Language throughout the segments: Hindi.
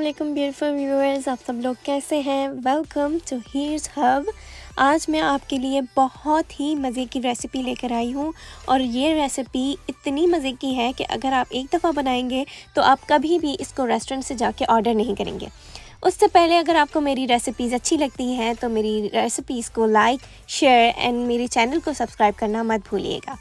वालेकुम ब्यूटीफुल व्यूअर्स, आप सब लोग कैसे हैं। Welcome to heers hub. आज मैं आपके लिए बहुत ही मज़े की रेसिपी लेकर आई हूँ और ये रेसिपी इतनी मज़े की है कि अगर आप एक दफ़ा बनाएंगे तो आप कभी भी इसको रेस्टोरेंट से जाके ऑर्डर नहीं करेंगे। उससे पहले अगर आपको मेरी रेसिपीज़ अच्छी लगती हैं तो मेरी रेसिपीज़ को लाइक, शेयर एंड मेरे चैनल को सब्सक्राइब करना मत भूलिएगा।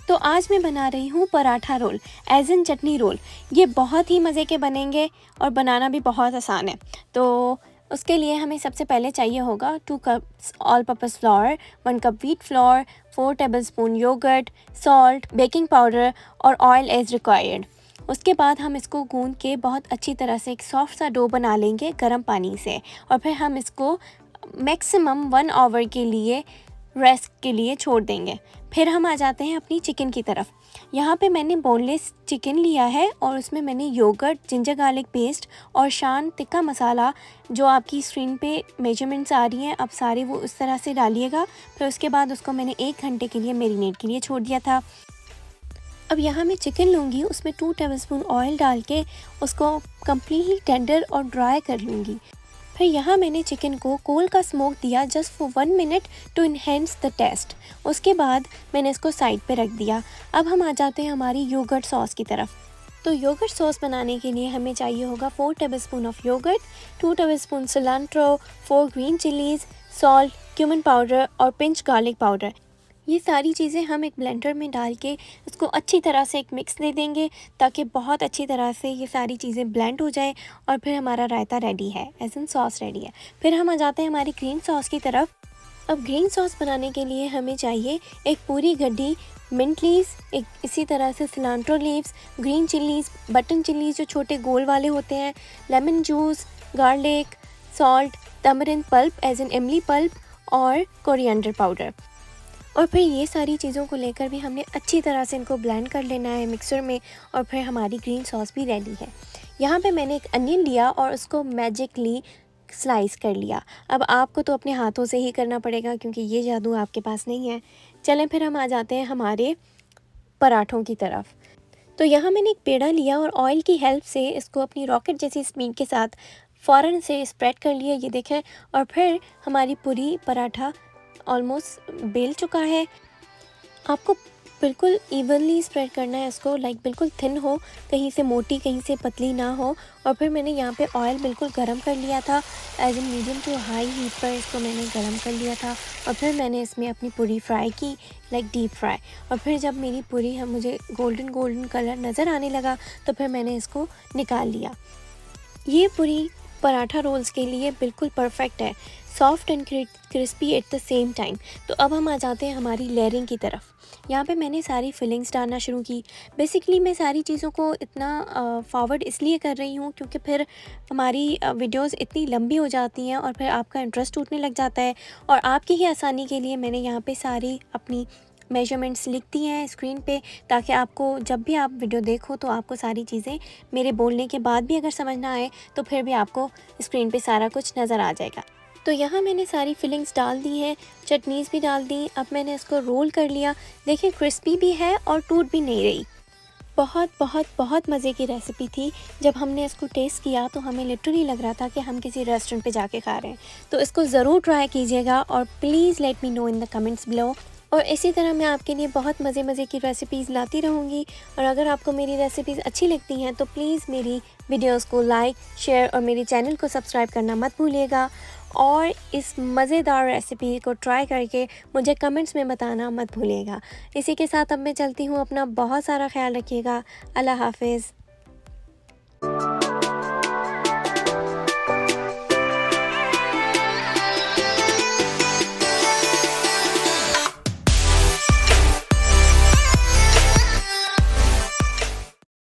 तो आज मैं बना रही हूँ paratha roll, as in chutney roll. ये बहुत ही मज़े के बनेंगे और बनाना भी बहुत आसान है। तो उसके लिए हमें सबसे पहले चाहिए होगा 2 cups all purpose flour, 1 cup wheat flour, 4 tablespoon yogurt, salt, baking powder और ऑयल एज़ रिक्वायर्ड। उसके बाद हम इसको गूंद के बहुत अच्छी तरह से एक सॉफ्ट सा डो बना लेंगे गर्म पानी से, और फिर हम इसको मैक्सिमम 1 आवर के लिए रेस्ट के लिए छोड़ देंगे। फिर हम आ जाते हैं अपनी चिकन की तरफ। यहाँ पे मैंने बोनलेस चिकन लिया है और उसमें मैंने योगर्ट, जिंजर गार्लिक पेस्ट और शान टिक्का मसाला, जो आपकी स्क्रीन पे मेजरमेंट्स आ रही हैं, आप सारे वो उस तरह से डालिएगा। फिर उसके बाद उसको मैंने 1 घंटे के लिए मैरिनेट के लिए छोड़ दिया था। अब यहाँ मैं चिकन लूँगी, उसमें 2 टेबलस्पून ऑयल डाल के उसको कम्प्लीटली टेंडर और ड्राई कर लूँगी। फिर यहाँ मैंने चिकन को कोल का स्मोक दिया just for 1 minute to enhance the taste. उसके बाद मैंने इसको साइड पे रख दिया। अब हम आ जाते हैं हमारी योगर्ट सॉस की तरफ। तो योगर्ट सॉस बनाने के लिए हमें चाहिए होगा 4 tablespoon of yogurt, 2 tablespoon cilantro, 4 green chillies, salt, cumin powder और पिंच गार्लिक पाउडर। ये सारी चीज़ें हम एक ब्लेंडर में डाल के इसको अच्छी तरह से एक मिक्स दे देंगे ताकि बहुत अच्छी तरह से ये सारी चीज़ें ब्लेंड हो जाए। और फिर हमारा रायता रेडी है, एज़ इन सॉस रेडी है। फिर हम आ जाते हैं हमारी ग्रीन सॉस की तरफ। अब ग्रीन सॉस बनाने के लिए हमें चाहिए एक पूरी गड्डी मिंट लीव्स, एक इसी तरह से cilantro leaves, green chillies, button chillies जो छोटे गोल वाले होते हैं, lemon juice, garlic, salt, tamarind pulp as in इमली पल्प और कोरिएंडर पाउडर। और फिर ये सारी चीज़ों को लेकर भी हमने अच्छी तरह से इनको ब्लेंड कर लेना है मिक्सर में, और फिर हमारी ग्रीन सॉस भी रेडी है। यहाँ पे मैंने एक अनियन लिया और उसको मैजिकली स्लाइस कर लिया। अब आपको तो अपने हाथों से ही करना पड़ेगा क्योंकि ये जादू आपके पास नहीं है। चलें फिर हम आ जाते हैं हमारे पराठों की तरफ। तो यहाँ मैंने एक पेड़ा लिया और ऑयल की हेल्प से इसको अपनी रॉकेट जैसी स्पीड के साथ फ़ौरन से स्प्रेड कर लिया, ये देखें। और फिर हमारी पूरी पराठा ऑलमोस्ट बेल चुका है। आपको बिल्कुल इवनली स्प्रेड करना है इसको, लाइक बिल्कुल थिन हो, कहीं से मोटी कहीं से पतली ना हो। और फिर मैंने यहाँ पे ऑयल बिल्कुल गरम कर लिया था, as in medium to high heat पर इसको मैंने गरम कर लिया था। और फिर मैंने इसमें अपनी पूरी फ्राई की, लाइक डीप फ्राई। और फिर जब मेरी पूरी मुझे गोल्डन कलर नज़र आने लगा तो फिर मैंने इसको निकाल लिया। ये पूरी पराठा रोल्स के लिए बिल्कुल परफेक्ट है, soft and crispy at the same time. तो अब हम आ जाते हैं हमारी लेयरिंग की तरफ। यहाँ पे मैंने सारी फिलिंग्स डालना शुरू की। बेसिकली मैं सारी चीज़ों को इतना फॉरवर्ड इसलिए कर रही हूँ क्योंकि फिर हमारी वीडियोस इतनी लंबी हो जाती हैं और फिर आपका इंटरेस्ट टूटने लग जाता है। और आपकी ही आसानी के लिए मैंने यहाँ पे सारी अपनी मेजरमेंट्स लिख दी हैं स्क्रीन पे, ताकि आपको जब भी आप वीडियो देखो तो आपको सारी चीज़ें मेरे बोलने के बाद भी अगर समझ ना आए तो फिर भी आपको स्क्रीन पे सारा कुछ नज़र आ जाएगा। तो यहाँ मैंने सारी फिलिंग्स डाल दी हैं, चटनीज़ भी डाल दी। अब मैंने इसको रोल कर लिया। देखिए क्रिस्पी भी है और टूट भी नहीं रही। बहुत बहुत बहुत मज़े की रेसिपी थी। जब हमने इसको टेस्ट किया तो हमें लिटरली लग रहा था कि हम किसी रेस्टोरेंट पे जाके खा रहे हैं। तो इसको ज़रूर ट्राई कीजिएगा और please let me know in the comments below. और इसी तरह मैं आपके लिए बहुत मज़े की रेसिपीज़ लाती रहूँगी। और अगर आपको मेरी रेसिपीज़ अच्छी लगती हैं तो प्लीज़ मेरी वीडियोस को लाइक, शेयर और मेरे चैनल को सब्सक्राइब करना मत भूलिएगा। और इस मज़ेदार रेसिपी को ट्राई करके मुझे कमेंट्स में बताना मत भूलिएगा। इसी के साथ अब मैं चलती हूँ, अपना बहुत सारा ख्याल रखिएगा। अल्लाह हाफ़िज़।